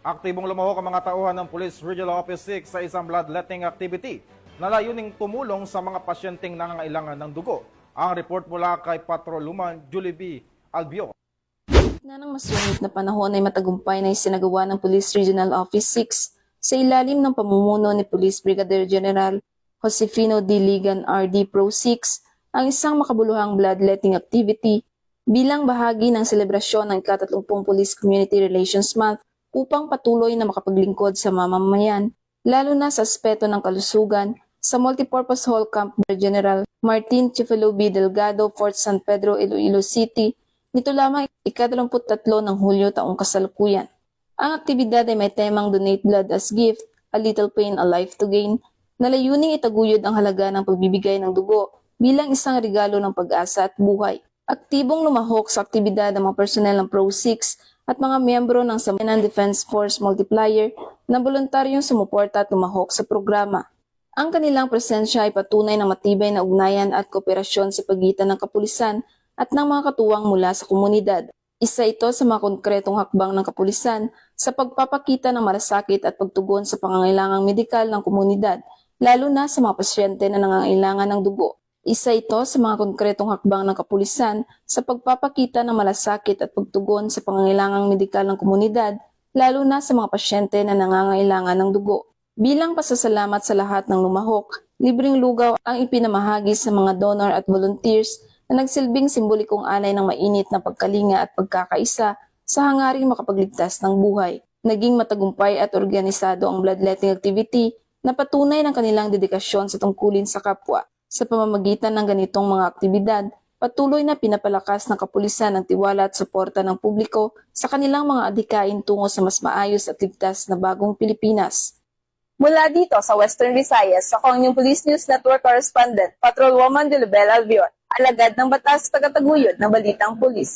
Aktibong lumahok ang mga tauhan ng Police Regional Office 6 sa isang bloodletting activity na layuning tumulong sa mga pasyenteng nangangailangan ng dugo. Ang report mula kay Patrolwoman Julie B. Albio. Na ng masungit na panahon ay matagumpay na isinagawa ng Police Regional Office 6 sa ilalim ng pamumuno ni Police Brigadier General Josefino D. Ligan RD Pro 6 ang isang makabuluhang bloodletting activity bilang bahagi ng selebrasyon ng ika-30 Police Community Relations Month upang patuloy na makapaglingkod sa mamamayan, lalo na sa aspeto ng kalusugan sa Multipurpose Hall Camp General Martin Chifilo B. Delgado, Fort San Pedro, Iloilo City, nito lamang ika-23 ng Hulyo taong kasalukuyan. Ang aktibidad ay may temang Donate Blood as Gift, A Little Pain, A Life to Gain, na layuning itaguyod ang halaga ng pagbibigay ng dugo bilang isang regalo ng pag-asa at buhay. Aktibong lumahok sa aktibidad ng mga personel ng Pro 6 at mga miyembro ng Sambayanan Defense Force Multiplier na voluntaryong sumuporta at lumahok sa programa. Ang kanilang presensya ay patunay ng matibay na ugnayan at kooperasyon sa pagitan ng kapulisan at ng mga katuwang mula sa komunidad. Isa ito sa mga konkretong hakbang ng kapulisan sa pagpapakita ng malasakit at pagtugon sa pangangailangang medikal ng komunidad, lalo na sa mga pasyente na nangangailangan ng dugo. Isa ito sa mga konkretong hakbang ng kapulisan sa pagpapakita ng malasakit at pagtugon sa pangangailangang medikal ng komunidad, lalo na sa mga pasyente na nangangailangan ng dugo. Bilang pasasalamat sa lahat ng lumahok, libreng lugaw ang ipinamahagi sa mga donor at volunteers na nagsilbing simbolikong alay ng mainit na pagkalinga at pagkakaisa sa hangaring makapagligtas ng buhay. Naging matagumpay at organisado ang bloodletting activity na patunay ng kanilang dedikasyon sa tungkulin sa kapwa. Sa pamamagitan ng ganitong mga aktibidad, patuloy na pinapalakas ng kapulisan ang tiwala at suporta ng publiko sa kanilang mga adhikain tungo sa mas maayos at ligtas na bagong Pilipinas. Mula dito sa Western Visayas, ako ang inyong Police News Network Correspondent, Patrolwoman Julie B. Albion, alagad ng batas tagataguyod ng Balitang Pulis.